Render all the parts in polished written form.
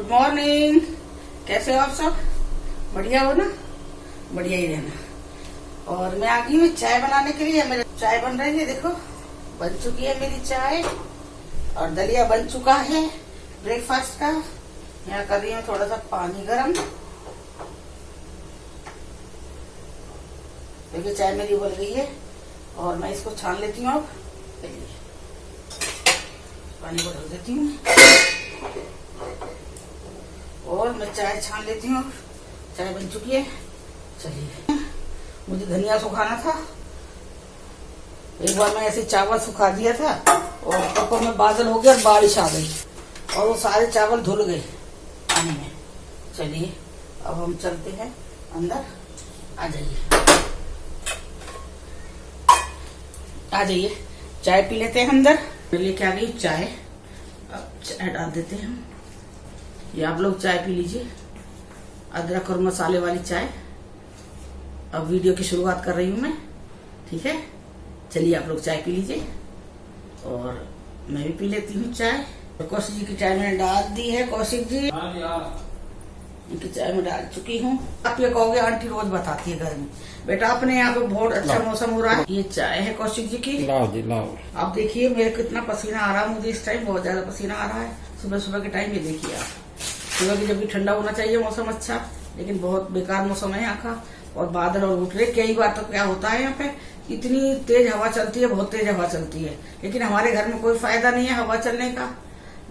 Good morning. कैसे हो आप सब? बढ़िया हो ना? बढ़िया ही रहना। और मैं आ गई हूँ चाय बनाने के लिए। मेरी चाय बन रही है, देखो बन चुकी है मेरी चाय और दलिया बन चुका है ब्रेकफास्ट का। यहाँ कर रही हूँ थोड़ा सा पानी गरम। देखिए चाय मेरी उबल गई है और मैं इसको छान लेती हूँ। अब पानी को ढक देती हूँ और मैं चाय छान लेती हूँ। चाय बन चुकी है। चलिए, मुझे धनिया सुखाना था। एक बार मैं ऐसे चावल सुखा दिया था और कपड़ों में बादल हो गया और बारिश आ गई और वो सारे चावल धुल गए पानी में। चलिए अब हम चलते हैं अंदर। आ जाइए चाय पी लेते हैं अंदर। लेके आ गई चाय। अब चाय डाल देते हैं हम। ये आप लोग चाय पी लीजिए, अदरक और मसाले वाली चाय। अब वीडियो की शुरुआत कर रही हूँ मैं, ठीक है? चलिए आप लोग चाय पी लीजिए और मैं भी पी लेती हूँ चाय। तो कौशिक जी की चाय मैंने डाल दी है। कौशिक जी इनकी चाय में डाल चुकी हूँ। आप ये कहोगे आंटी रोज बताती है घर में। बेटा अपने यहाँ पे बहुत अच्छा मौसम हो रहा है। ये चाय है कौशिक जी की। लाओ जी लाओ। आप देखिए मेरे कितना पसीना आ रहा है। मुझे इस टाइम बहुत ज्यादा पसीना आ रहा है। सुबह सुबह के टाइम ये देखिए आप। सुबह की जब भी ठंडा होना चाहिए मौसम अच्छा, लेकिन बहुत बेकार मौसम है यहाँ का। और बादल और उठ रहे। कई बार तो क्या होता है यहाँ पे, इतनी तेज हवा चलती है, बहुत तेज हवा चलती है, लेकिन हमारे घर में कोई फायदा नहीं है हवा चलने का।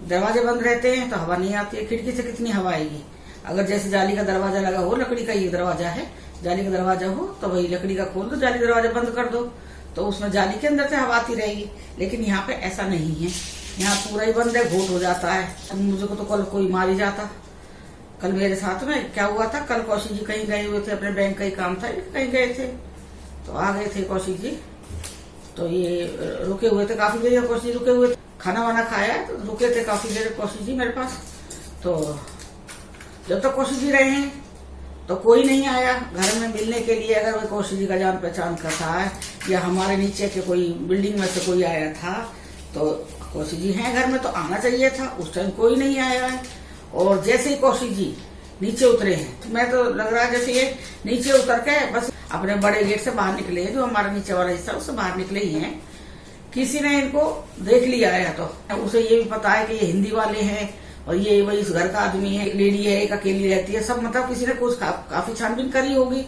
दरवाजे बंद रहते हैं तो हवा नहीं आती है। खिड़की से कितनी हवा आएगी? अगर जैसे जाली का दरवाजा लगा हो, लकड़ी का ये दरवाजा है, जाली का दरवाजा हो तो वही लकड़ी का खोल दो, जाली दरवाजा बंद कर दो तो उसमें जाली के अंदर से हवा आती रहेगी। लेकिन यहाँ पे ऐसा नहीं है। यहाँ पूरा ही बंद है, घोट हो जाता है। मुझे को तो कल कोई मार ही जाता। कल मेरे साथ में क्या हुआ था, कल कौशिक जी कहीं गए हुए थे, अपने बैंक का ही काम था, कहीं गए थे तो आ गए थे कौशिक जी। तो ये रुके हुए थे काफी देर। कौशिक जी रुके हुए थे, खाना वाना खाया तो रुके थे काफी देर कौशिक जी मेरे पास। तो जब तक कौशिक जी रहे हैं तो कोई नहीं आया घर में मिलने के लिए। अगर वो कौशिक जी का जान पहचान का था या हमारे नीचे के कोई बिल्डिंग में से कोई आया था तो कौशिक जी हैं घर में तो आना चाहिए था। उस टाइम कोई नहीं आया है। और जैसे ही कौशिक जी नीचे उतरे हैं तो मैं तो लग रहा है जैसे ये नीचे उतर के बस अपने बड़े गेट से बाहर निकले हैं, जो हमारा नीचे वाला हिस्सा उससे बाहर निकले ही हैं। किसी ने इनको देख लिया है तो उसे ये भी पता है कि ये हिंदी वाले हैं और ये वही इस घर का आदमी है, एक लेडी है, एक अकेली रहती है। सब मतलब किसी ने कुछ काफी छानबीन करी होगी।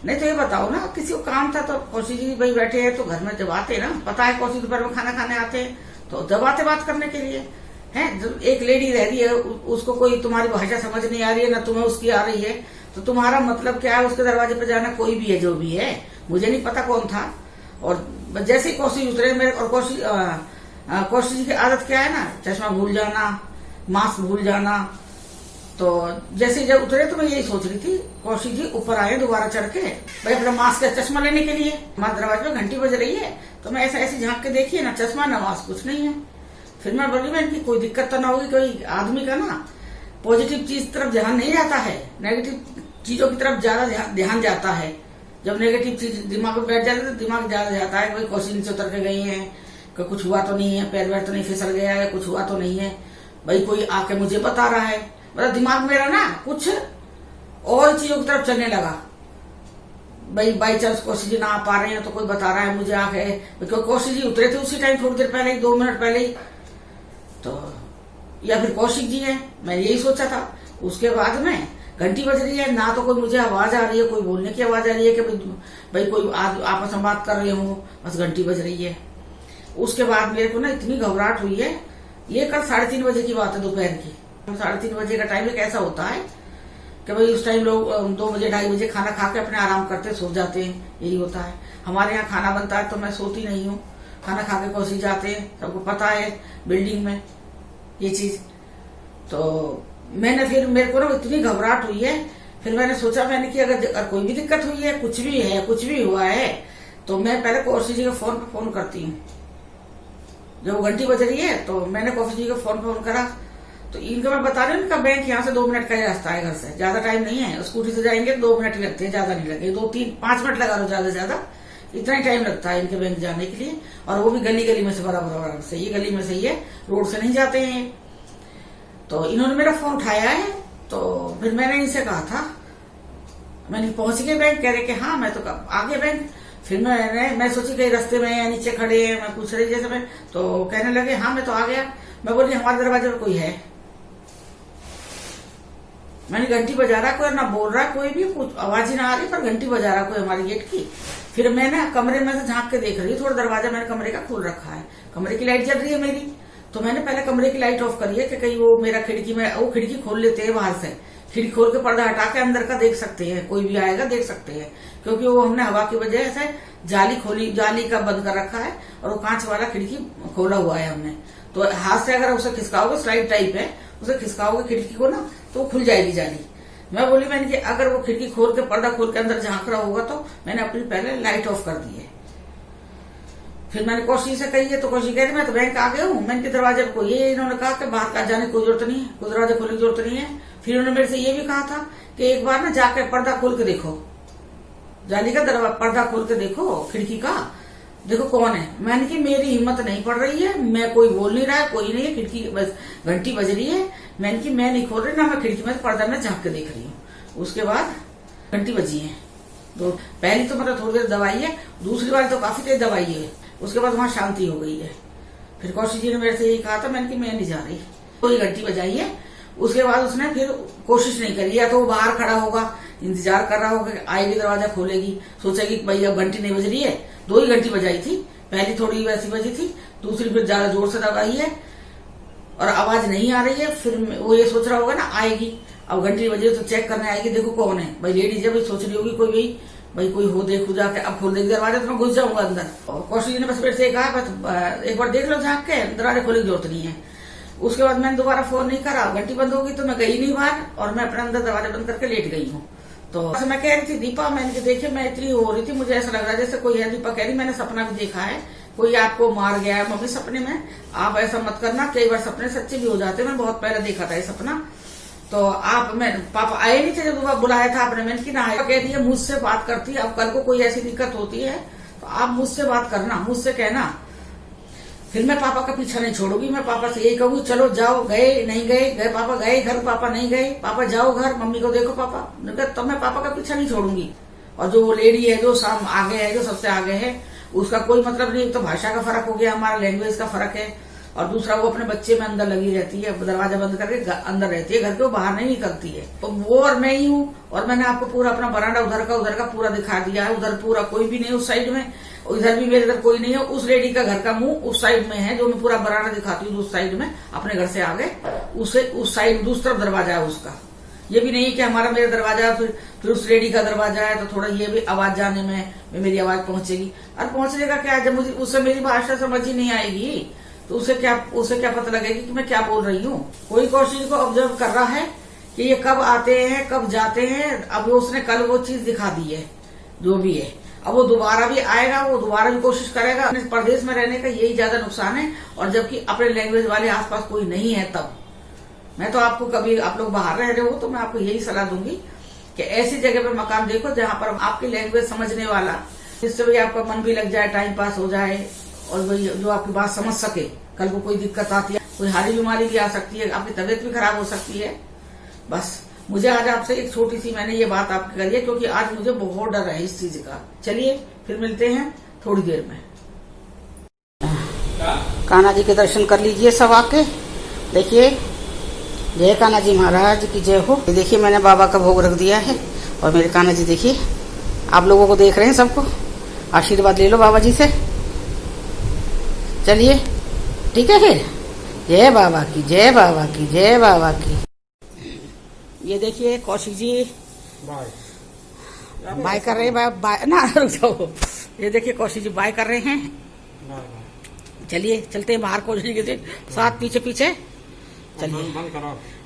नहीं तो ये बताओ ना, किसी को काम था तो कौशिक जी भाई बैठे हैं तो घर में जब आते ना, पता है कौशिक दोपहर में खाना खाने आते हैं तो जब आते बात करने के लिए है। एक लेडी रह रही है, उसको कोई तुम्हारी भाषा समझ नहीं आ रही है ना तुम्हें उसकी आ रही है, तो तुम्हारा मतलब क्या है उसके दरवाजे पे जाना? कोई भी है जो भी है, मुझे नहीं पता कौन था। और जैसे ही कौशिक उतरे मेरे, और कौशिक जी की आदत क्या है ना, चश्मा भूल जाना, मास्क भूल जाना। तो जैसे जब उतरे तो मैं यही सोच रही थी कौशिक जी ऊपर आए दोबारा चढ़ के भाई अपना मास्क या चश्मा लेने के लिए। हमारे दरवाजे पे घंटी बज रही है तो मैं ऐसा ऐसे झांक के देखिए ना, चश्मा ना मास्क कुछ नहीं है। फिर मैं बोली मैं इनकी कोई दिक्कत तो ना होगी। कोई आदमी का ना पॉजिटिव चीज तरफ ध्यान नहीं जाता है, नेगेटिव चीजों की तरफ ज्यादा ध्यान जाता है। जब नेगेटिव चीज दिमाग में बैठ जाती है तो दिमाग ज्यादा जाता है। कोई कौशिक नीचे उतर के गई है, कुछ हुआ तो नहीं है, पैर वैर तो नहीं फिसल गया है, कुछ हुआ तो नहीं है, भाई कोई आके मुझे बता रहा है। मतलब दिमाग मेरा ना कुछ और चीजों की तरफ चलने लगा। भाई बाई चांस कौशिक जी ना आ पा रहे हैं तो कोई बता रहा है मुझे आके, क्योंकि कौशिक जी उतरे थे उसी टाइम, थोड़ी देर पहले ही, 2 मिनट पहले ही, तो या फिर कौशिक जी है, मैं यही सोचा था। उसके बाद में घंटी बज रही है, ना तो कोई मुझे आवाज आ रही है, कोई बोलने की आवाज आ रही है कि भाई कोई आपस में बात कर रहे हो, बस घंटी बज रही है। उसके बाद मेरे को ना इतनी घबराहट हुई है। ये कल 3:30 बजे की बात है दोपहर की। 3:30 बजे का टाइम एक ऐसा होता है कि भाई उस टाइम लोग 2 बजे 2:30 बजे खाना खा के अपने आराम करते सो जाते हैं, यही होता है। हमारे यहाँ खाना बनता है तो मैं सोती नहीं हूँ, खाना खा के कौशिक जाते हैं, सबको पता है बिल्डिंग में ये चीज। तो मैंने फिर मेरे को ना इतनी घबराहट हुई है। फिर मैंने सोचा मैंने कि अगर कोई भी दिक्कत हुई है, कुछ भी है, कुछ भी हुआ है तो मैं पहले कौशिक जी के फोन पे फोन करती हूँ। जब घंटी बज रही है तो मैंने कौशिक जी को फोन करा तो इनको मैं बता रही हूँ इनका बैंक यहाँ से 2 मिनट का ही रास्ता है, घर से ज्यादा टाइम नहीं है। स्कूटी से जाएंगे 2 मिनट ही लगते हैं, ज्यादा नहीं लगे, 2-3-5 मिनट लगा लो ज्यादा से ज्यादा, इतना ही टाइम लगता है इनके बैंक जाने के लिए। और वो भी गली गली में से, बराबर से, ये गली में से ही है, रोड से नहीं जाते हैं। तो इन्होंने मेरा फोन उठाया है, तो फिर मैंने इनसे कहा था, मैंने पहुंच गए बैंक, कह रहे कि हाँ मैं तो आ गया बैंक। फिर मैं सोची कहीं रास्ते में या नीचे खड़े हैं, मैं पूछ रही जैसे मैं, तो कहने लगे हाँ मैं तो आ गया। मैं बोली हमारे दरवाजे पर कोई है? मैंने घंटी बजा रहा, कोई ना बोल रहा, कोई भी कुछ आवाज ही ना आ रही, पर घंटी बजा रहा कोई हमारे गेट की। फिर मैंने कमरे में से झांक के देख रही हूँ, थोड़ा दरवाजा मैंने कमरे का खोल रखा है, कमरे की लाइट जल रही है मेरी। तो मैंने पहले कमरे की लाइट ऑफ करी है कि कहीं वो मेरा खिड़की में, वो खिड़की खोल लेते हैं बाहर से, खिड़की खोल के पर्दा हटा के अंदर का देख सकते हैं, कोई भी आएगा देख सकते हैं, क्योंकि वो हमने हवा की वजह से जाली का बंद कर रखा है, और वो कांच वाला खिड़की खोला हुआ है हमने। तो हाथ से अगर उसे खिसकाओगे, स्लाइड टाइप है, उसे खिसकाओगे खिड़की को ना, तो वो खुल जाएगी जाली। मैं बोली मैंने कि अगर वो खिड़की खोल के पर्दा खोल के अंदर झांक रहा होगा, तो मैंने अपनी पहले लाइट ऑफ कर दी है। फिर मैंने कौशी से कही है, तो कौशी कह रही मैं तो बैंक आ गया हूँ। मैंने के दरवाजे को ये इन्होंने कहा कि बाहर का जाने की कोई जरूरत नहीं है, कोई दरवाजा खोलने की जरूरत नहीं है। फिर उन्होंने मेरे से ये भी कहा था कि एक बार ना जाके पर्दा खोल के देखो, जाली का पर्दा खोल के देखो खिड़की का, देखो कौन है। मैंने कि मेरी हिम्मत नहीं पड़ रही है, मैं कोई बोल नहीं रहा है, कोई नहीं है, खिड़की बस घंटी बज रही है। मैंने कि मैं नहीं खोल रही ना, मैं खिड़की में पर्दा में झांक के देख रही हूँ। उसके बाद घंटी बजी है, तो पहली तो मतलब थोड़ी देर दवाई है, दूसरी बार तो काफी देर दवाई है। उसके बाद वहां शांति हो गई है। फिर कौशिक जी ने मेरे से यही कहा था, मैंने कि मैं नहीं जा रही, कोई घंटी बजाई है। उसके बाद उसने फिर कोशिश नहीं करी, या तो वो बाहर खड़ा होगा, इंतजार कर रहा होगा कि आएगी दरवाजा खोलेगी, सोचेगी भाई अब घंटी नहीं बज रही है। 2 ही घंटी बजाई थी, पहली थोड़ी वैसी बजी थी, दूसरी फिर ज्यादा जोर से दबाई है और आवाज नहीं आ रही है। फिर वो ये सोच रहा होगा ना आएगी, अब घंटी बजी तो चेक करने आएगी, देखो कौन है भाई, लेडीज है भाई, सोच रही होगी कोई भाई कोई हो, देखो जाके अब खोल देगी दरवाजा, तो मैं घुस जाऊंगा अंदर। और कौशिक जी ने बस मेरे से कहा बस एक बार देख लो झांक के, दरवाजा खोलने की जरूरत नहीं है। उसके बाद मैंने दोबारा फोन नहीं करा, घंटी बंद होगी तो मैं गई नहीं बाहर, और मैं अपने अंदर दरवाजा बंद करके लेट गई हूँ। तो मैं कह रही थी दीपा, मैंने देखिए मैं इतनी हो रही थी, मुझे ऐसा लग रहा है जैसे कोई है। दीपा कह रही मैंने सपना भी देखा है, कोई आपको मार गया है मम्मी सपने में। आप ऐसा मत करना, कई बार सपने सच्चे भी हो जाते हैं, मैं बहुत पहले देखा था ये सपना। तो पापा आए नहीं थे जब बुलाया था आपने, मैंने कि ना आए। कह रही है मुझसे बात करती है, अब कल को कोई ऐसी दिक्कत होती है तो आप मुझसे बात करना, मुझसे कहना। फिर मैं पापा का पीछा नहीं छोड़ूंगी, मैं पापा से यही कहूंगी चलो जाओ, गए नहीं गए पापा गए घर, पापा नहीं गए, पापा जाओ घर, मम्मी को देखो पापा, तो मैं पापा का पीछा नहीं छोड़ूंगी। और जो वो लेडी है जो साम आगे है, जो सबसे आगे है, उसका कोई मतलब नहीं। तो भाषा का फर्क हो गया, हमारा लैंग्वेज का फर्क है, और दूसरा वो अपने बच्चे में अंदर लगी रहती है, दरवाजा बंद करके अंदर रहती है, घर के बाहर नहीं निकलती है। तो वो और मैं ही हूँ। और मैंने आपको पूरा अपना बरामदा उधर का पूरा दिखा दिया है, उधर पूरा कोई भी नहीं उस साइड में, इधर भी मेरे इधर कोई नहीं है। उस लेडी का घर का मुंह उस साइड में है, जो मैं पूरा बरामदा दिखाती हूँ उस साइड में, अपने घर से आगे उसे उस साइड दूसरी तरफ दरवाजा है उसका। ये भी नहीं कि हमारा मेरा दरवाजा फिर उस लेडी का दरवाजा है, तो थोड़ा ये भी आवाज जाने में मेरी आवाज पहुंचेगी। और पहुंचने का क्या, जब मुझे उससे मेरी भाषा समझ ही नहीं आएगी तो उसे क्या पता लगेगी कि मैं क्या बोल रही हूँ। कोई कौशिक को ऑब्जर्व कर रहा है कि ये कब आते हैं कब जाते हैं। अब उसने कल वो चीज दिखा दी है जो भी है, अब वो दोबारा भी आएगा, वो दोबारा भी कोशिश करेगा। प्रदेश में रहने का यही ज्यादा नुकसान है, और जबकि अपने लैंग्वेज वाले आसपास कोई नहीं है। तब मैं तो आपको, कभी आप लोग बाहर रह रहे हो तो मैं आपको यही सलाह दूंगी कि ऐसी जगह पर मकान देखो जहां पर आपकी लैंग्वेज समझने वाला, जिससे भी आपका मन भी लग जाए, टाइम पास हो जाए, और वही जो आपकी बात समझ सके। कल को कोई दिक्कत आती है, कोई हारी बीमारी भी आ सकती है, आपकी तबीयत भी खराब हो सकती है। बस मुझे आज आपसे एक छोटी सी मैंने ये बात आपकी करी है, क्योंकि आज मुझे बहुत डर है इस चीज का। चलिए फिर मिलते हैं थोड़ी देर में। कान्हा जी के दर्शन कर लीजिए सब आके। देखिए, जय कान्हा जी महाराज की जय हो। देखिए मैंने बाबा का भोग रख दिया है, और मेरे कान्हा जी देखिए आप लोगों को देख रहे हैं, सबको आशीर्वाद ले लो बाबा जी से। चलिए ठीक है फिर, जय बाबा की, जय बाबा की, जय बाबा की। ये देखिए कौशिक जी बाय कर रहे हैं, बाय ना रुक जाओ। ये देखिए कौशिक जी बाय कर रहे हैं। चलिए चलते हैं बाहर, कौशिक जी साथ पीछे पीछे। चलिए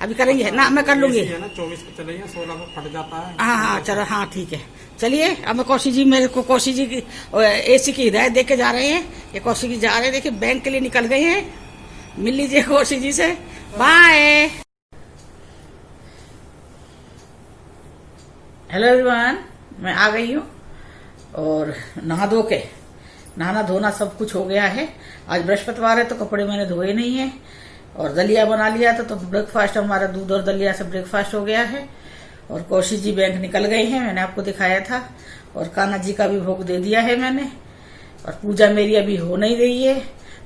अभी करेंगे ना, मैं कर लूंगी। 24 को चलेंगे, 16 को फट जाता है। हाँ चलो, हाँ ठीक है। चलिए अब मैं कौशिक जी, मेरे को कौशिक जी की एसी की हिदायत देके जा रहे हैं। ये कौशिक जी जा रहे हैं, देखिए बैंक के लिए निकल गए हैं। मिल लीजिए कौशिक जी से, बाय। हेलो एवरीवन, मैं आ गई हूँ और नहाना धोना सब कुछ हो गया है। आज बृहस्पतिवार है तो कपड़े मैंने धोए नहीं है। और दलिया बना लिया था। तो ब्रेकफास्ट हमारा दूध और दलिया से ब्रेकफास्ट हो गया है। और कौशिक जी बैंक निकल गए हैं, मैंने आपको दिखाया था। और कान्हा जी का भी भोग दे दिया है मैंने। और पूजा मेरी अभी हो नहीं रही है,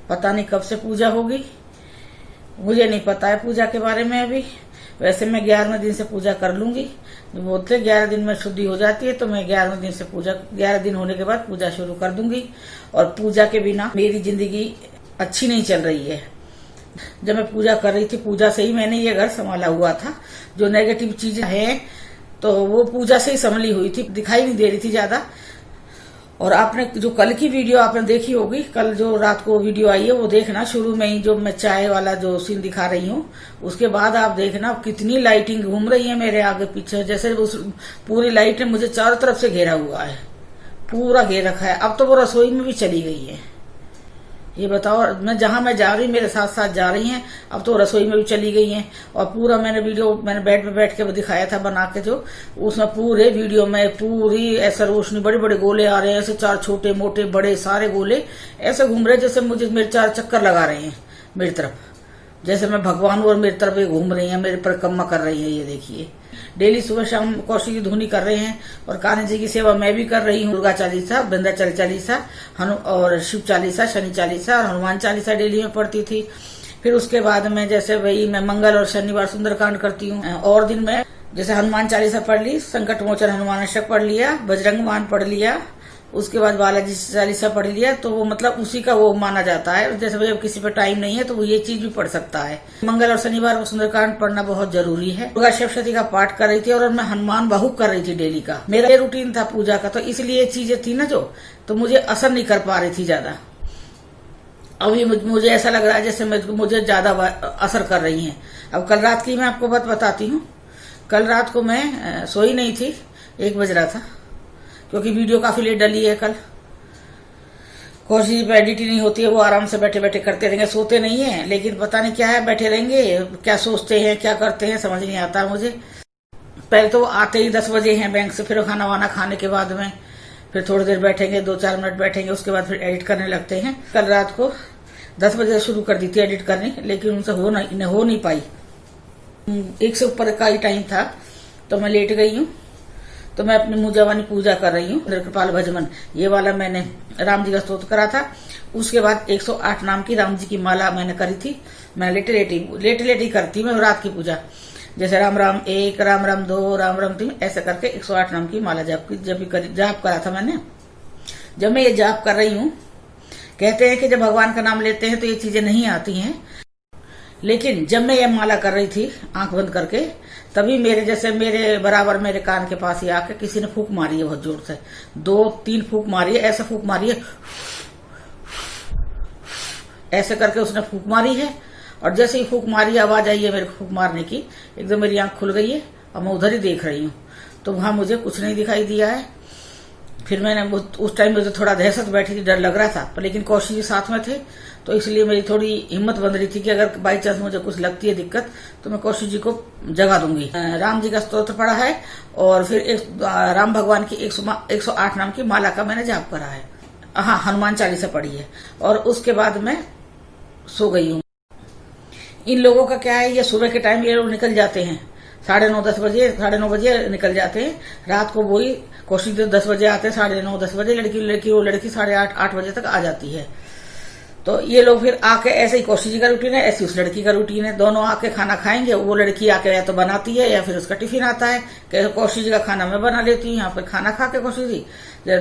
पता नहीं कब से पूजा होगी, मुझे नहीं पता है पूजा के बारे में अभी। वैसे मैं 11वें दिन से पूजा कर लूंगी। जो बोलते 11 दिन में शुद्धि हो जाती है, तो मैं 11वें दिन से पूजा, 11 दिन होने के बाद पूजा शुरू कर दूंगी। और पूजा के बिना मेरी जिंदगी अच्छी नहीं चल रही है। जब मैं पूजा कर रही थी, पूजा से ही मैंने ये घर संभाला हुआ था। जो नेगेटिव चीजें हैं तो वो पूजा से ही संभली हुई थी, दिखाई नहीं दे रही थी ज्यादा। और आपने जो कल की वीडियो आपने देखी होगी, कल जो रात को वीडियो आई है वो देखना। शुरू में ही जो मैं चाय वाला जो सीन दिखा रही हूँ, उसके बाद आप देखना कितनी लाइटिंग घूम रही है मेरे आगे पीछे। जैसे उस पूरी लाइट ने मुझे चारों तरफ से घेरा हुआ है, पूरा घेर रखा है। अब तो वो रसोई में भी चली गई है। ये बताओ, मैं जहां मैं जा रही, मेरे साथ साथ जा रही हैं, अब तो रसोई में भी चली गई हैं। और पूरा मैंने वीडियो मैंने बेड पे बैठ के दिखाया था बना के, जो उसमें पूरे वीडियो में पूरी ऐसा रोशनी, बड़े बड़े गोले आ रहे हैं, ऐसे 4 छोटे मोटे बड़े सारे गोले ऐसे घूम रहे जैसे मुझे मेरे 4 चक्कर लगा रहे हैं मेरी तरफ, जैसे मैं भगवान और मेरी तरफ घूम रही है, मेरी परिक्रमा कर रही है। ये देखिए, डेली सुबह शाम कौशिक जी धुनी कर रहे हैं। और कान्हा जी की सेवा मैं भी कर रही हूँ। दुर्गा चालीसा, विंध्याचल चालीसा और शिव चालीसा, शनि चालीसा और हनुमान चालीसा डेली में पढ़ती थी। फिर उसके बाद में जैसे वही मैं मंगल और शनिवार सुंदरकांड करती हूँ। और दिन में जैसे हनुमान चालीसा पढ़ ली, संकट मोचन हनुमान अष्टक पढ़ लिया, बजरंग बाण पढ़ लिया, उसके बाद बालाजी चालीसा पढ़ लिया। तो वो मतलब उसी का वो माना जाता है। जैसे भाई अब किसी पे टाइम नहीं है तो वो ये चीज भी पढ़ सकता है। मंगल और शनिवार को सुंदरकांड पढ़ना बहुत जरूरी है। दुर्गा सप्तशती का पाठ कर रही थी और मैं हनुमान बाहुक कर रही थी डेली का। मेरा ये रूटीन था पूजा का, तो इसलिए ये चीजें थी ना जो, तो मुझे असर नहीं कर पा रही थी ज्यादा। अभी मुझे ऐसा लग रहा है जैसे मुझे ज्यादा असर कर रही है। अब कल रात की मैं आपको बात बताती हूँ। कल रात को मैं सोई नहीं थी, 1 बज रहा था, क्योंकि वीडियो काफी लेट डली है कल। कौशिक पे एडिटिंग नहीं होती है, वो आराम से बैठे बैठे करते रहेंगे, सोते नहीं है। लेकिन पता नहीं क्या है, बैठे रहेंगे, क्या सोचते हैं क्या करते हैं समझ नहीं आता मुझे। पहले तो आते ही 10 बजे हैं बैंक से, फिर खाना वाना खाने के बाद में फिर थोड़ी देर बैठेंगे, 2-4 मिनट बैठेंगे, उसके बाद फिर एडिट करने लगते हैं। कल रात को 10 बजे शुरू कर दी थी एडिट करनी, लेकिन उनसे हो नहीं पाई। 1 से ऊपर का ही टाइम था, तो मैं लेट गई हूँ। तो मैं अपनी मुजावानी पूजा कर रही हूँ। कृपाल भजमन ये वाला मैंने राम जी का स्तोत्र करा था। उसके बाद 108 नाम की राम जी की माला मैंने करी थी। मैं लेटे लेटे करती मैं रात की पूजा। जैसे राम राम 1, राम राम 2, राम राम 3, ऐसे करके 108 नाम की माला जाप करा था मैंने। जब मैं ये जाप कर रही हूँ, कहते हैं कि जब भगवान का नाम लेते हैं तो ये चीजें नहीं आती हैं। लेकिन जब मैं ये माला कर रही थी आंख बंद करके, तभी मेरे बराबर मेरे कान के पास ही आके किसी ने फूंक मारी है बहुत जोर से। 2-3 फूंक मारी है, ऐसे फूंक मारी है, ऐसे करके उसने फूंक मारी है। और जैसे ही फूंक मारी, आवाज आई है मेरे को फूंक मारने की, एकदम मेरी आंख खुल गई है और मैं उधर ही देख रही हूँ। तो वहां मुझे कुछ नहीं दिखाई दिया है। फिर मैंने उस टाइम मुझे थोड़ा दहशत बैठी थी, डर लग रहा था, पर लेकिन कौशिक जी साथ में थे, तो इसलिए मेरी थोड़ी हिम्मत बन रही थी कि अगर बाई चांस मुझे कुछ लगती है दिक्कत तो मैं कौशिक जी को जगा दूंगी। राम जी का स्तोत्र पढ़ा है और फिर राम भगवान की 108 नाम की माला का मैंने जाप करा है। हाँ, हनुमान चालीसा पढ़ी है और उसके बाद मैं सो गई हूँ। इन लोगों का क्या है, ये सुबह के टाइम ये लोग निकल जाते हैं 9:30 बजे निकल जाते हैं। रात को वही कौशिक 10 बजे आते हैं, 9:30-10 बजे। लड़की 8:30 बजे तक आ जाती है। तो ये लोग फिर आके, ऐसे ही कौशिक जी का रूटीन है, ऐसी उस लड़की का रूटीन है। दोनों आके खाना खाएंगे। वो लड़की आके या तो बनाती है या फिर उसका टिफिन आता है। कौशिक जी का खाना मैं बना लेती हूँ। यहाँ पर खाना खा के कौशिक जी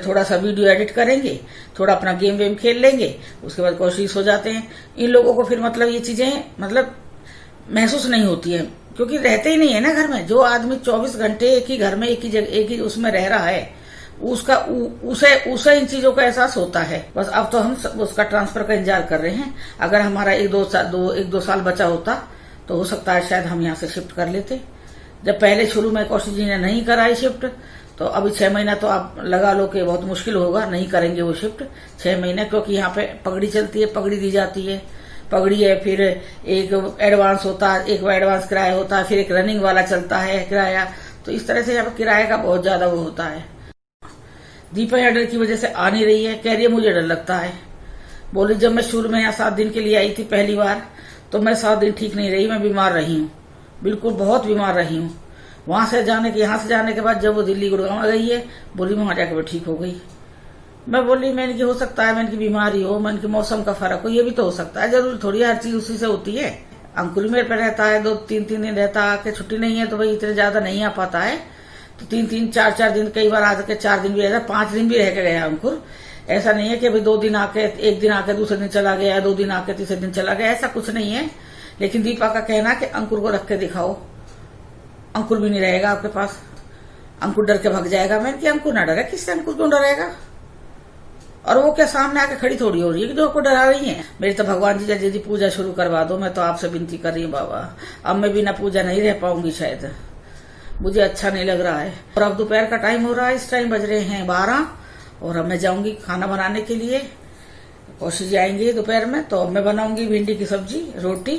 थोड़ा सा वीडियो एडिट करेंगे, थोड़ा अपना गेम वेम खेल लेंगे, उसके बाद कौशिक सो जाते हैं। इन लोगों को फिर मतलब ये चीजें मतलब महसूस नहीं होती है, क्योंकि रहते ही नहीं है ना घर में। जो आदमी 24 घंटे एक ही घर में एक ही उसमें रह रहा है, उसे इन चीजों का एहसास होता है। बस अब तो हम उसका ट्रांसफर का इंतजार कर रहे हैं। अगर हमारा 1-2 साल बचा होता तो हो सकता है शायद हम यहाँ से शिफ्ट कर लेते। जब पहले शुरू में कौशिक जी ने नहीं कराई शिफ्ट, तो अभी 6 महीना तो आप लगा लो कि बहुत मुश्किल होगा, नहीं करेंगे वो शिफ्ट 6 महीने, क्योंकि यहाँ पे पगड़ी चलती है, पगड़ी दी जाती है। पगड़ी है, फिर एक एडवांस होता है, एक एडवांस किराया होता है, फिर एक रनिंग वाला चलता है किराया। तो इस तरह से यहाँ पे किराए का बहुत ज्यादा वो होता है। दीपा यहाँ डर की वजह से आ नहीं रही है, कह रही है मुझे डर लगता है। बोली जब मैं शुरू में यहाँ 7 दिन के लिए आई थी पहली बार, तो मैं 7 दिन ठीक नहीं रही, मैं बीमार रही हूँ, बिल्कुल बहुत बीमार रही हूँ। वहां से जाने के यहाँ से जाने के बाद जब वो दिल्ली गुड़गांव गई है, बोली वहां जाकर वो ठीक हो गई। मैं बोली मैंने की हो सकता है, मैंने की बीमारी हो, मैंने की मौसम का फर्क हो, ये भी तो हो सकता है, जरूरी थोड़ी हर चीज उसी से होती है। अंकुर मेरे पे रहता है, 2-3 दिन रहता है, छुट्टी नहीं है तो भाई इतने ज्यादा नहीं आ पाता है, तो 3-3 4-4 दिन, कई बार आ के 4 दिन भी रहता, 5 दिन भी रह के गया अंकुर। ऐसा नहीं है कि भाई 2 दिन आके, 1 दिन आके दूसरे दिन चला गया, 2 दिन आके तीसरे दिन चला गया, ऐसा कुछ नहीं है। लेकिन दीपा का कहना कि अंकुर को रख के दिखाओ, अंकुर भी नहीं रहेगा आपके पास, अंकुर डर के भाग जाएगा। मैंने कि अंकुर ना डरे, किससे अंकुर क्यों डरेगा? और वो क्या सामने आके खड़ी थोड़ी हो रही है कि जो आपको डरा रही है। मेरी तो भगवान जी जल्दी पूजा शुरू करवा दो, मैं तो आपसे विनती कर रही हूँ बाबा, अब मैं बिना पूजा नहीं रह पाऊंगी, शायद मुझे अच्छा नहीं लग रहा है। और अब दोपहर का टाइम हो रहा है, इस टाइम बज रहे हैं 12, और अब मैं जाऊंगी खाना बनाने के लिए। कौशिक जी आएंगे दोपहर में, तो अब मैं बनाऊंगी भिंडी की सब्जी, रोटी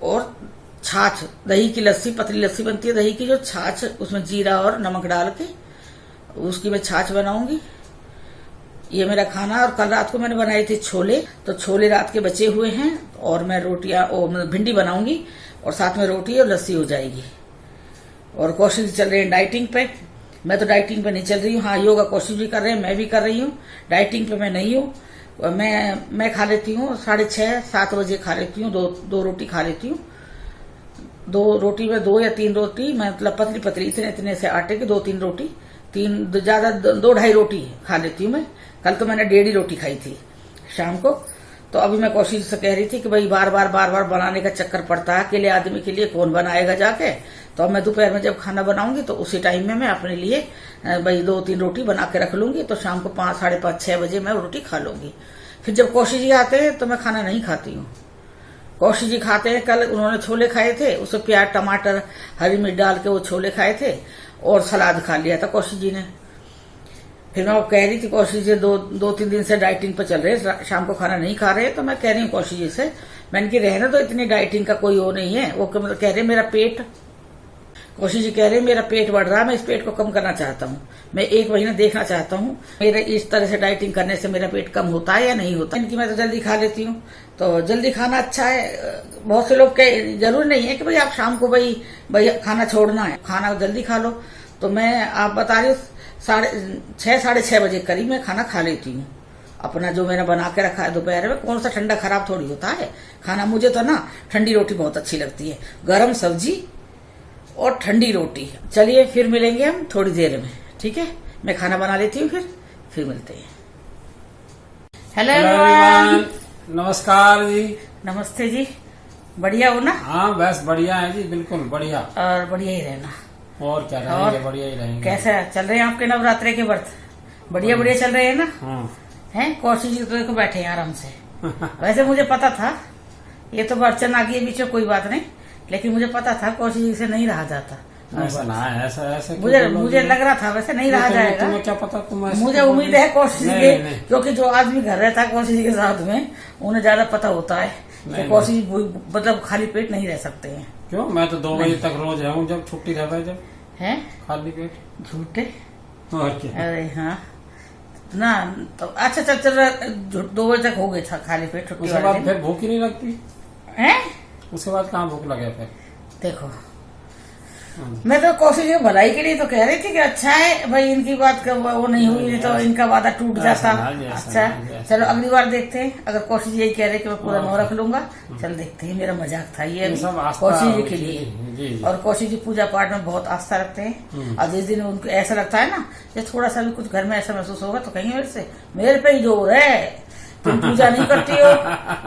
और छाछ, दही की लस्सी, पतली लस्सी बनती है दही की, जो छाछ उसमें जीरा और नमक डाल के उसकी मैं छाछ बनाऊंगी। ये मेरा खाना। और कल रात को मैंने बनाई थी छोले, तो छोले रात के बचे हुए हैं, और मैं रोटियां भिंडी बनाऊंगी और साथ में रोटी और लस्सी हो जाएगी। और कौशिक जी चल रहे हैं डाइटिंग पे, मैं तो डाइटिंग पे नहीं चल रही हूँ। हाँ, योगा कौशिक भी कर रहे हैं, मैं भी कर रही हूँ, डाइटिंग पे मैं नहीं हूँ। मैं खा लेती हूँ 6:30-7 बजे खा लेती हूँ, दो रोटी खा लेती हूँ। 2 रोटी में 2 या 3 रोटी, मतलब पतली पतली इतने से आटे की 2-3 रोटी, 3 ज्यादा 2-2.5 रोटी खा लेती हूँ मैं। कल तो मैंने 1.5 रोटी खाई थी शाम को। तो अभी मैं कौशिक से कह रही थी कि भाई बार बार बनाने का चक्कर पड़ता है, अकेले आदमी के लिए कौन बनाएगा जाके। तो अब मैं दोपहर में जब खाना बनाऊंगी तो उसी टाइम में मैं अपने लिए भाई 2-3 रोटी बना के रख लूंगी, तो शाम को 5, 5:30, 6 बजे मैं रोटी खा लूंगी। फिर जब कौशिक जी आते हैं तो मैं खाना नहीं खाती हूँ। कौशिक जी खाते हैं, कल उन्होंने छोले खाए थे, उसमें प्याज टमाटर हरी मिर्च डाल के वो छोले खाए थे, और सलाद खा लिया था कौशिक जी ने। फिर मैं कह रही थी कौशिक जी 2-3 दिन से डाइटिंग पर चल रहे, शाम को खाना नहीं खा रहे, तो मैं कह रही हूँ कौशिक जी से, मैंने कि रहना तो इतनी डाइटिंग का कोई वो नहीं है। वो कह रहे मेरा पेट, कौशिक जी कह रहे मेरा पेट बढ़ रहा है, मैं इस पेट को कम करना चाहता हूँ, मैं 1 महीना देखना चाहता हूँ मेरे इस तरह से डाइटिंग करने से मेरा पेट कम होता है या नहीं होता। इनकी मैं तो जल्दी खा लेती हूँ, तो जल्दी खाना अच्छा है। बहुत से लोग जरूरी नहीं है कि भाई आप शाम को भाई खाना छोड़ना है, खाना जल्दी खा लो। तो मैं आप बता रही हूँ 6:30 साढ़े 6 बजे करीब मैं खाना खा लेती हूँ अपना, जो मैंने बना के रखा है दोपहर में। कौन सा ठंडा खराब थोड़ी होता है खाना। मुझे तो ना ठंडी रोटी बहुत अच्छी लगती है, गरम सब्जी और ठंडी रोटी। चलिए फिर मिलेंगे हम थोड़ी देर में, ठीक है? मैं खाना बना लेती हूँ, फिर मिलते हैं। हेलो एवरीवन, नमस्कार जी। नमस्ते जी, बढ़िया हो ना? हाँ बस बढ़िया है जी, बिल्कुल बढ़िया। और बढ़िया ही रहना। और क्या रहेंगे, बढ़िया ही रहेंगे। कैसा चल रहे हैं आपके नवरात्रे के व्रत? बढ़िया चल रहे हैं ना? हाँ। हैं कौशिक जी तो बैठे हैं आराम से। वैसे मुझे पता था, ये तो अड़चन आ गई बीच में, कोई बात नहीं, लेकिन मुझे पता था कौशिक जी से नहीं रहा जाता। ऐसा ना है, ऐसा मुझे लग रहा था वैसे नहीं रहा जाएगा। तुम्हें क्या पता, मुझे उम्मीद है कौशिक जी के, क्योंकि जो आदमी घर रहता है कौशिक जी के साथ में, उन्हें ज्यादा पता होता है कि कौशिक जी मतलब खाली पेट नहीं रह सकते हैं। क्यों? मैं तो 2 बजे तक रोज आऊँ जब छुट्टी रहता है, जब है खाली पेट। झूठे? और क्या? अरे हाँ ना, तो अच्छा चल 2 बजे तक हो गया था खाली पेट छुट्टी। उसके बाद फिर भूख ही नहीं लगती है? उसके बाद कहाँ भूख लगे फिर? देखो मैं तो कौशिक जी भलाई के लिए तो कह रही थी कि अच्छा है भाई, इनकी बात का वो नहीं हुई, नहीं तो इनका वादा टूट जाता। अच्छा चलो अगली बार देखते हैं, अगर कौशिक जी यही कह रहे कि मैं पूरा 9 रख लूंगा, चल देखते हैं। मेरा मजाक था ये कौशिक जी के लिए। और कौशिक जी पूजा पाठ में बहुत आस्था रखते हैं, और जिस दिन उनको ऐसा लगता है ना कि थोड़ा सा भी कुछ घर में ऐसा महसूस होगा तो कहेंगे मेरे पे ही जोर है, तुम पूजा नहीं करती हो,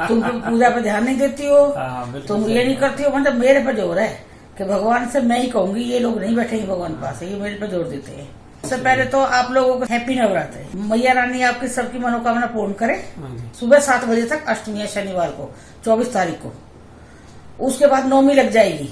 तुम पूजा पे ध्यान नहीं देती हो, तुम ये नहीं करती हो, मतलब मेरे पे जोर है कि भगवान से मैं ही कहूंगी, ये लोग नहीं बैठेंगे भगवान पास, ये मेरे पे जोर देते हैं। सबसे पहले तो आप लोगों को हैप्पी नवरात्रि, मैया रानी आपकी सबकी मनोकामना पूर्ण करे। सुबह 7 बजे तक अष्टमी है शनिवार को, 24 तारीख को। उसके बाद नवमी लग जाएगी,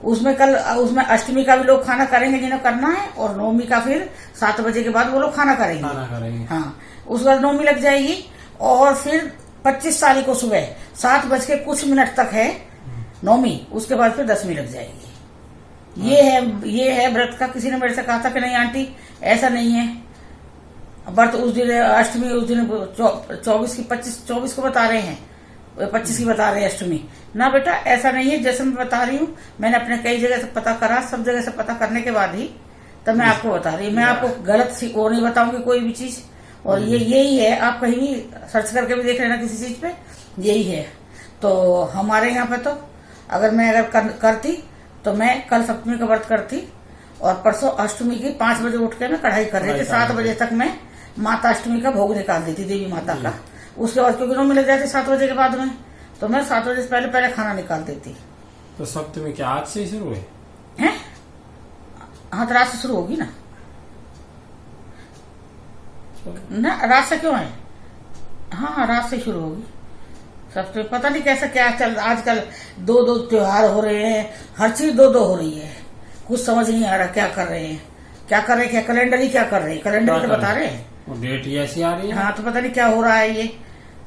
उसमें अष्टमी का भी लोग खाना करेंगे जिन्हें करना है, और नवमी का फिर 7 बजे के बाद वो लोग खाना करेंगे। हाँ, उसके बाद नवमी लग जाएगी, और फिर 25 तारीख को सुबह 7 बज के कुछ मिनट तक है नवमी, उसके बाद फिर 10वीं लग जाएगी। ये है व्रत का। किसी ने मेरे से कहा था कि नहीं आंटी ऐसा नहीं है व्रत, उस दिन अष्टमी, उस दिन 24 को बता रहे हैं, 25 की बता रहे हैं अष्टमी। ना बेटा ऐसा नहीं है, जैसे मैं बता रही हूँ, मैंने अपने कई जगह से पता करा, सब जगह से पता करने के बाद ही तब मैं आपको बता रही हूँ। मैं आपको गलत वो नहीं बताऊंगी कोई भी चीज। और ये यही है, आप कहीं भी सर्च करके भी देख लेना किसी चीज पे, यही है। तो हमारे यहाँ पे तो अगर मैं करती तो मैं कल सप्तमी का व्रत करती और परसों अष्टमी की 5 बजे उठ के मैं कढ़ाई कर रही थी। 7 बजे तक मैं माता अष्टमी का भोग निकाल देती, देवी माता का। उसके बाद क्योंकि में लग जाती 7 बजे के बाद में, तो मैं 7 बजे से पहले खाना निकाल देती। तो सप्तमी क्या आज से ही शुरू है? हाँ, तो रात से शुरू होगी ना। रात से क्यों है? हाँ, रात से शुरू होगी। सप्तमी पता नहीं कैसा क्या चल, आजकल 2 त्योहार हो रहे हैं, हर चीज 2 हो रही है। कुछ समझ नहीं आ रहा क्या कर रहे हैं, क्या कैलेंडर ही क्या कर रहे हैं, कैलेंडर तो बता रहे हैं, वो डेट ही ऐसी आ रही है। हाँ, तो पता नहीं क्या हो रहा है ये।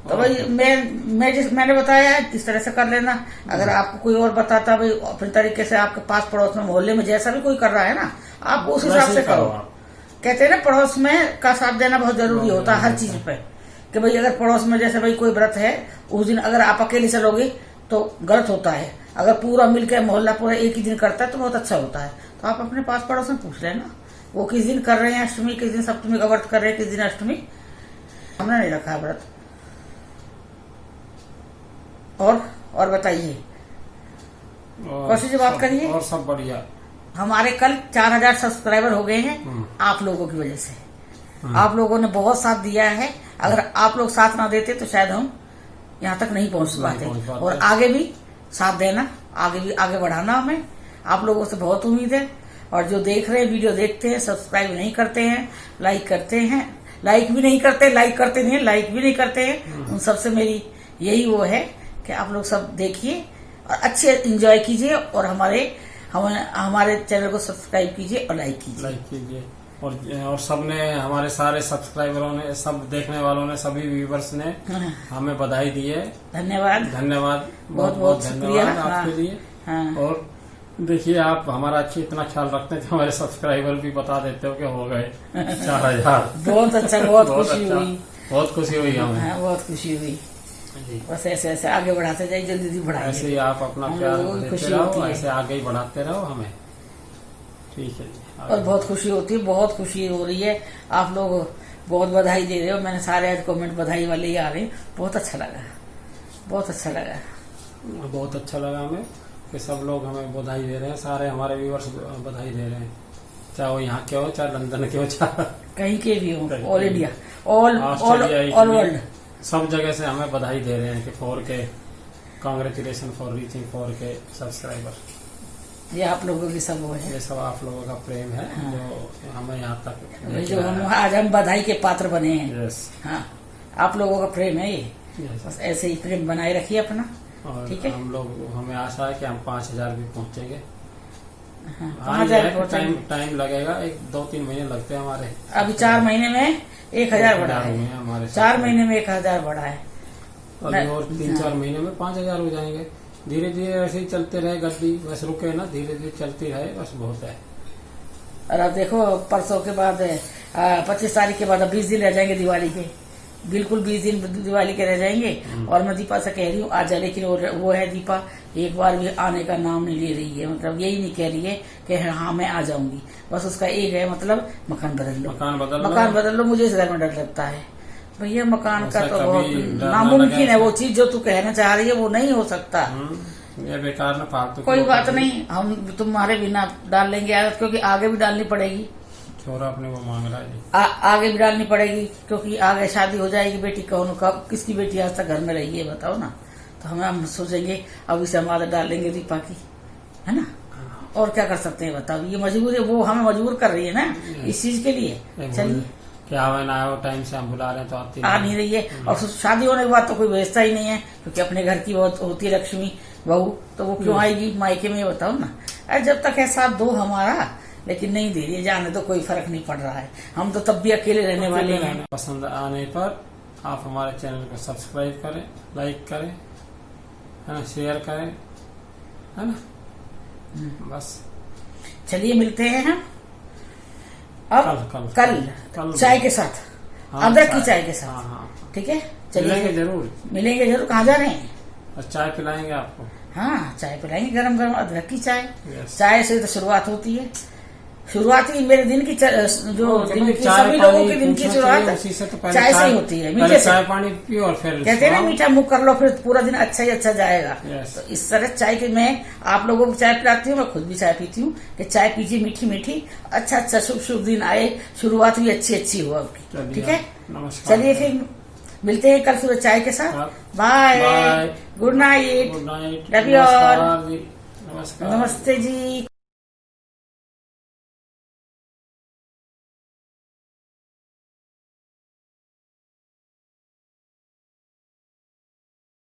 तो भाई मैंने बताया इस तरह से कर लेना। अगर आपको कोई और बताता भाई अपने तरीके से, आपके पास पड़ोस में मोहल्ले में जैसा भी कोई कर रहा है ना, आप उस हिसाब से करो। कहते हैं ना पड़ोस में का साथ देना बहुत जरूरी होता है हर चीज पे। कि भाई अगर पड़ोस में जैसे भाई कोई व्रत है, उस दिन अगर आप अकेले चलोगे तो गलत होता है। अगर पूरा मिलकर मोहल्ला पूरा एक ही दिन करता है तो बहुत अच्छा होता है। तो आप अपने पास पड़ोस में पूछ लेना वो किस दिन कर रहे हैं अष्टमी, किस दिन सप्तमी का व्रत कर रहे हैं, किस दिन अष्टमी। हमने नहीं रखा है व्रत। और बताइए, कौशी जी बात करिए। और सब बढ़िया। हमारे कल 4000 सब्सक्राइबर हो गए हैं आप लोगों की वजह से। आप लोगों ने बहुत साथ दिया है। अगर आप लोग साथ ना देते तो शायद हम यहाँ तक नहीं पहुंच पाते। और आगे भी साथ देना, आगे बढ़ाना हमें। आप लोगों से बहुत उम्मीद है। और जो देख रहे हैं, वीडियो देखते हैं, सब्सक्राइब नहीं करते हैं, लाइक करते हैं, लाइक भी नहीं करते हैं, उन सबसे मेरी यही वो है कि आप लोग सब देखिए और अच्छे एंजॉय कीजिए और हमारे चैनल को सब्सक्राइब कीजिए और लाइक कीजिए। और सबने, हमारे सारे सब्सक्राइबरों ने, सब देखने वालों ने, सभी व्यूवर्स ने हमें बधाई दी है। धन्यवाद। बहुत धन्यवाद आपके लिए। और देखिए, आप हमारा इतना ख्याल रखते हैं कि हमारे सब्सक्राइबर भी बता देते हो कि हो गए 4000। बहुत अच्छा, बहुत खुशी हुई, बहुत खुशी हुई हमें। बहुत खुशी हुई। बस ऐसे आगे बढ़ाते जाइए, जल्दी बढ़ाइए। ऐसे ही आप अपना प्यार देते रहो, ऐसे आगे ही बढ़ाते रहो हमें। ठीक है जी। और बहुत खुशी होती है, बहुत खुशी हो रही है। आप लोग बहुत बधाई दे रहे हो। मैंने सारे आज कमेंट बधाई वाले ही आ रहे हैं। बहुत अच्छा लगा हमें कि सब लोग हमें बधाई दे रहे हैं। सारे हमारे व्यूअर्स बधाई दे रहे हैं, चाहे वो यहाँ के हो, चाहे लंदन के हो, चाहे कहीं के भी हो, ऑल इंडिया, ऑल वर्ल्ड, सब जगह से हमें बधाई दे रहे हैं कि 4K congratulation for reaching 4K subscriber. ये आप लोगों की सब वो है, ये सब आप लोगों का प्रेम है। जो हमें यहाँ तक, जो आज हम बधाई के पात्र बने हैं। हाँ, आप लोगों का प्रेम है ये। बस ऐसे ही प्रेम बनाए रखिए अपना। और ठीक है, हमें आशा है कि हम 5000 भी पहुँचेंगे। 5000 टाइम लगेगा, 2-3 महीने लगते हैं हमारे। अभी 4 महीने में 1000 बढ़ा है हमारे। 4 महीने में 1000 बढ़ा है। अभी और 3-4 महीने में 5000 हो जाएंगे। धीरे धीरे ऐसे ही चलते रहे गड्डी, बस रुके ना, धीरे धीरे चलती रहे, बस बहुत है। और अब देखो, परसों के बाद 25 तारीख के बाद 20 दिन रह जाएंगे दिवाली के। बिल्कुल 20 दिन दिवाली के रह जाएंगे। और मैं दीपा से कह रही हूँ आ जा, लेकिन वो है दीपा एक बार भी आने का नाम नहीं ले रही है। मतलब यही नहीं कह रही है कि हाँ मैं आ जाऊंगी। बस उसका एक है मतलब, मकान बदल लो। मुझे इस घर में डर लगता है भैया, मकान का तो बहुत नामुमकिन है। वो चीज जो तू कहना चाह रही है वो नहीं हो सकता। ये बेकार में फालतू। कोई बात नहीं, हम तुम्हारे बिना डाल लेंगे आदत, क्योंकि आगे भी डालनी पड़ेगी। छोरा अपने वो मांग रहा है आगे भी डालनी पड़ेगी, क्योंकि आगे शादी हो जाएगी। बेटी कौन कब किसकी बेटी आज तक घर में रही है बताओ ना। तो हम सोचेंगे अब इसे हम आदत डाल लेंगे दीपा की, है ना। और क्या कर सकते हैं बताओ, ये मजबूरी है, वो हमें मजबूर कर रही है ना इस चीज के लिए। चलिए, क्या हुआ ना हो, टाइम से हम बुला रहे हैं तो आ नहीं रही है। और शादी होने के बाद तो कोई भेजता ही नहीं है, क्योंकि अपने घर की बहुत होती है लक्ष्मी बहू, तो वो क्यों आएगी मायके में, बताओ ना। अरे जब तक है साथ दो हमारा, लेकिन नहीं दे रही है, जाने तो कोई फर्क नहीं पड़ रहा है। हम तो तब भी अकेले रहने वाले हैं। पसंद आने पर आप हमारे चैनल को सब्सक्राइब करें, लाइक करें, है ना, शेयर करें, है ना। बस चलिए, मिलते हैं हम अब कल चाय के साथ, हाँ, अदरक की चाय के साथ। हाँ। ठीक है, चलिए मिलेंगे जरूर। कहाँ जा रहे हैं? और चाय पिलाएंगे आपको? हाँ, चाय पिलाएंगे, गरम गरम अदरक की चाय। यस। चाय से तो शुरुआत होती है, शुरुआत ही मेरे दिन की जो दिन की चाय सभी लोगों पानी के दिन की पूछना शुरुआत चाहिए, उसी से तो पहले चाय से ही होती है, मीठे पहले से। चाय पानी पियो और फिर कहते हैं ना, स्वाद। मीठा मुंह कर लो फिर पूरा दिन अच्छा ही अच्छा जाएगा। यस। तो इस तरह चाय की मैं आप लोगों को चाय पिलाती हूँ, मैं खुद भी चाय पीती हूँ कि चाय पीजिए मीठी मीठी, अच्छा अच्छा शुभ शुभ दिन आए, शुरुआत भी अच्छी अच्छी हो आपकी। चलिए, ठीक है, नमस्कार। चलिए फिर मिलते हैं कल सुबह चाय के साथ। Bye, bye, good night, good night, love you all, नमस्कार जी, नमस्कार, नमस्ते जी।